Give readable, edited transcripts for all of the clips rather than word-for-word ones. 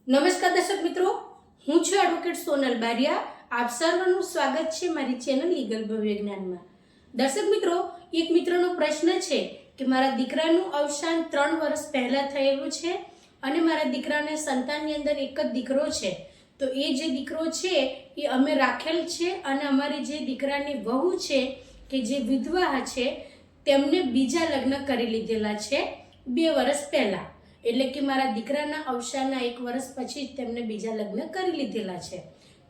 નમસ્કાર દર્શક મિત્રો, હું છું એડવોકેટ સોનલ બારિયા. આપ સર્વનું સ્વાગત છે મારી ચેનલ લીગલ ભવ્યજ્ઞાનમાં. દર્શક મિત્રો, એક મિત્રનો પ્રશ્ન છે કે મારા દીકરાનું અવસાન 3 વર્ષ પહેલા થયેલું છે અને મારા દીકરાને સંતાનની અંદર એક જ દીકરો છે. તો એ જે દીકરો છે એ અમે રાખેલ છે અને અમારી જે દીકરાની વહુ છે કે જે વિધવા છે તેમને બીજા લગ્ન કરી લીધેલા છે 2 વર્ષ પહેલા. એટલે કે મારા દીકરાના અવસાનના 1 વર્ષ પછી જ તેમને બીજા લગ્ન કરી લીધેલા છે.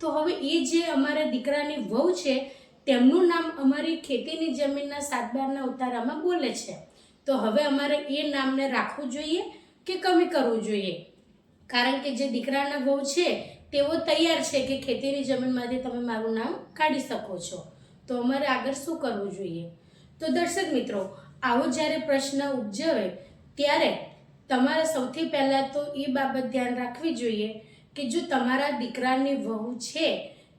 તો હવે એ જે અમારા દીકરાની વહુ છે તેમનું નામ અમારી ખેતીની જમીનના 7/12ના ઉતારામાં બોલે છે. તો હવે અમારે એ નામને રાખવું જોઈએ કે કમી કરવું જોઈએ? કારણ કે જે દીકરાના વહુ છે તેઓ તૈયાર છે કે ખેતીની જમીનમાંથી તમે મારું નામ કાઢી શકો છો. તો અમારે આગળ શું કરવું જોઈએ? તો દર્શક મિત્રો, આવો જ્યારે પ્રશ્ન ઉપજવે ત્યારે તમારે સૌથી પહેલાં તો એ બાબત ધ્યાન રાખવી જોઈએ કે જો તમારા દીકરાની વહુ છે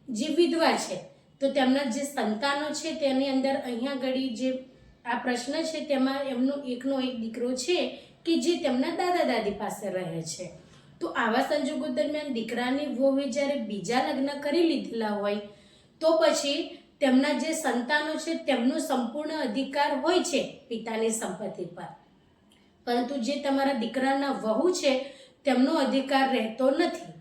જે વિધવા છે તો તેમના જે સંતાનો છે તેની અંદર અહીંયા ઘડી જે આ પ્રશ્ન છે તેમાં એમનો એકનો એક દીકરો છે કે જે તેમના દાદા દાદી પાસે રહે છે. તો આવા સંજોગો દરમિયાન દીકરાની વહુએ જ્યારે બીજા લગ્ન કરી લીધેલા હોય તો પછી તેમના જે સંતાનો છે તેમનો સંપૂર્ણ અધિકાર હોય છે પિતાની સંપત્તિ પર, પરંતુ જે તમારા દીકરાના વહુ છે તેમનો અધિકાર રહેતો નથી.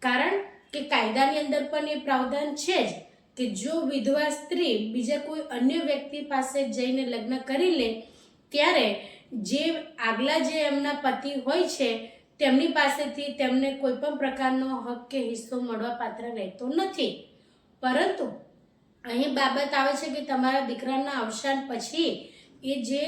કારણ કે કાયદાની અંદર પણ એ પ્રાવધાન છે જ કે જો વિધવા સ્ત્રી બીજા કોઈ અન્ય વ્યક્તિ પાસે જઈને લગ્ન કરી લે ત્યારે જે આગલા જે એમના પતિ હોય છે તેમની પાસેથી તેમને કોઈ પણ પ્રકારનો હક કે હિસ્સો મળવા પાત્ર રહેતો નથી. પરંતુ અહીં બાબત આવે છે કે તમારા દીકરાના અવસાન પછી એ જે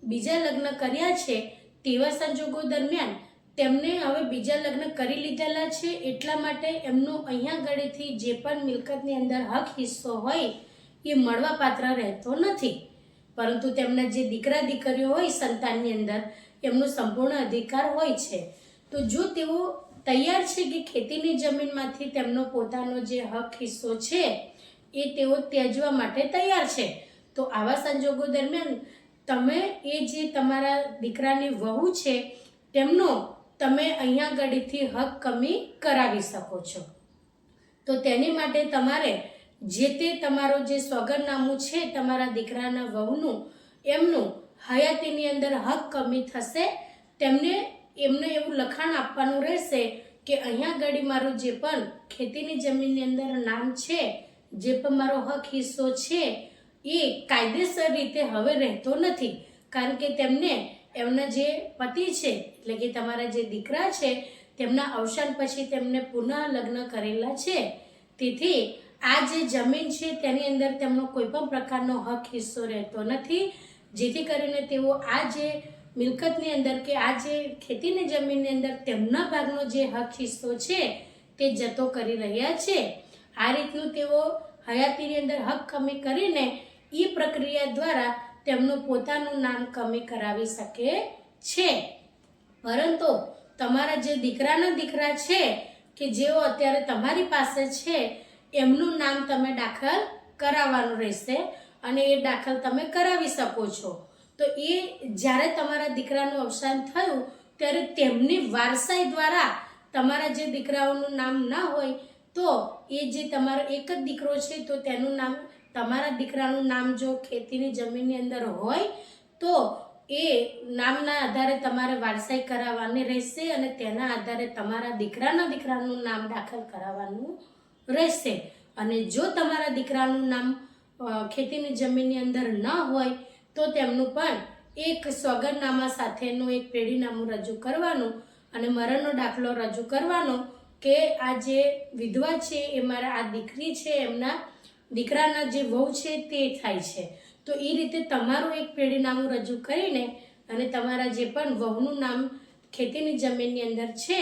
બીજા લગ્ન કર્યા છે તેવા સંજોગો દરમિયાન તેમને હવે બીજા લગ્ન કરી લીધેલા છે એટલા માટે એમનો અહીંયા ગળેથી જે પણ મિલકતની અંદર હક હિસ્સો હોય એ મળવા પાત્ર રહેતો નથી. પરંતુ તેમના જે દીકરા દીકરીઓ હોય સંતાનની અંદર એમનો સંપૂર્ણ અધિકાર હોય છે. તો જો તેઓ તૈયાર છે કે ખેતીની જમીનમાંથી તેમનો પોતાનો જે હક હિસ્સો છે એ તેઓ ત્યજવા માટે તૈયાર છે, તો આવા સંજોગો દરમિયાન તમે એ જે તમારા દીકરાની વહુ છે તેમનો તમે અહીંયા ગળીથી હક કમી કરાવી શકો છો. તો તેની માટે તમારે જે તે તમારો જે સોગંદનામું છે તમારા દીકરાના વહુનું એમનું હયાતીની અંદર હક કમી થશે એમને એવું લખાણ આપવાનું રહેશે કે અહીંયા ગળી મારું જે પણ ખેતીની જમીનની અંદર નામ છે, જે પણ મારો હક હિસ્સો છે એ કાયદેસર રીતે હવે રહેતો નથી. કારણ કે તેમને એમના જે પતિ છે એટલે કે તમારા જે દીકરા છે તેમના અવસાન પછી તેમને પુનઃ લગ્ન કરેલા છે. તેથી આ જે જમીન છે તેની અંદર તેમનો કોઈ પણ પ્રકારનો હક હિસ્સો રહેતો નથી, જેથી કરીને તેઓ આ જે મિલકતની અંદર કે આ જે ખેતીની જમીનની અંદર તેમના ભાગનો જે હક હિસ્સો છે તે જતો કરી રહ્યા છે. આ રીતનું તેઓ હયાતીની અંદર હક કમી કરીને એ પ્રક્રિયા દ્વારા તેમનું પોતાનું નામ કમી કરાવી શકે છે. પરંતુ તમારા જે દીકરાના દીકરા છે કે જેઓ અત્યારે તમારી પાસે છે એમનું નામ તમે દાખલ કરાવવાનું રહેશે અને એ દાખલ તમે કરાવી શકો છો. તો એ જ્યારે તમારા દીકરાનું અવસાન થયું ત્યારે તેમની વારસાઈ દ્વારા તમારા જે દીકરાઓનું નામ ના હોય તો એ જે તમારો એક જ દીકરો છે તો તેનું નામ તમારા દીકરાનું નામ જો ખેતીની જમીનની અંદર હોય તો એ નામના આધારે તમારે વારસાઈ કરાવવાની રહેશે અને તેના આધારે તમારા દીકરાનું નામ દાખલ કરાવવાનું રહેશે. અને જો તમારા દીકરાનું નામ ખેતીની જમીનની અંદર ન હોય તો તેમનું પણ એક સોગંદનામા સાથેનું એક પેઢીનામું રજૂ કરવાનું અને મરણનો દાખલો રજૂ કરવાનો કે આ જે વિધવા છે એ મારા આ દીકરી છે એમના દીકરાના જે વહુ છે તે થાય છે. તો એ રીતે તમારું એક પેઢીનામું રજૂ કરીને અને તમારા જે પણ વહુનું નામ ખેતીની જમીનની અંદર છે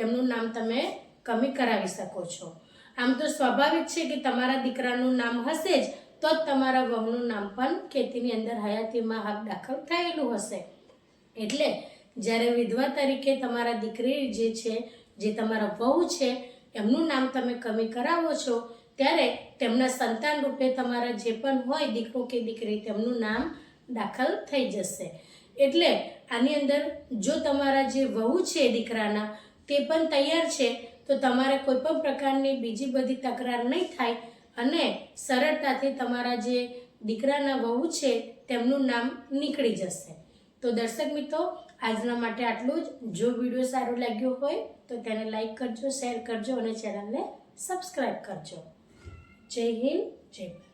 એમનું નામ તમે કમી કરાવી શકો છો. આમ તો સ્વાભાવિક છે કે તમારા દીકરાનું નામ હશે જ તો જ તમારા વહુનું નામ પણ ખેતીની અંદર હયાતીમાં હક દાખલ થયેલું હશે. એટલે જ્યારે વિધવા તરીકે તમારા દીકરી જે છે જે તમારા વહુ છે એમનું નામ તમે કમી કરાવો છો ત્યારે તેમના સંતાન રૂપે તમારા જે પણ હોય દીકરો કે દીકરી તેમનું નામ દાખલ થઈ જશે. એટલે આની અંદર જો તમારા જે વહુ છે દીકરાના તે પણ તૈયાર છે, તો તમારે કોઈ પણ પ્રકારની બીજી બધી તકરાર નહીં થાય અને સરળતાથી તમારા જે દીકરાના વહુ છે તેમનું નામ નીકળી જશે. તો દર્શક મિત્રો, આજના માટે આટલું જ. જો વિડીયો સારો લાગ્યો હોય તો તેને લાઈક કરજો, શેર કરજો અને ચેનલને સબસ્ક્રાઈબ કરજો. જય હિન્દ, જય ભારત.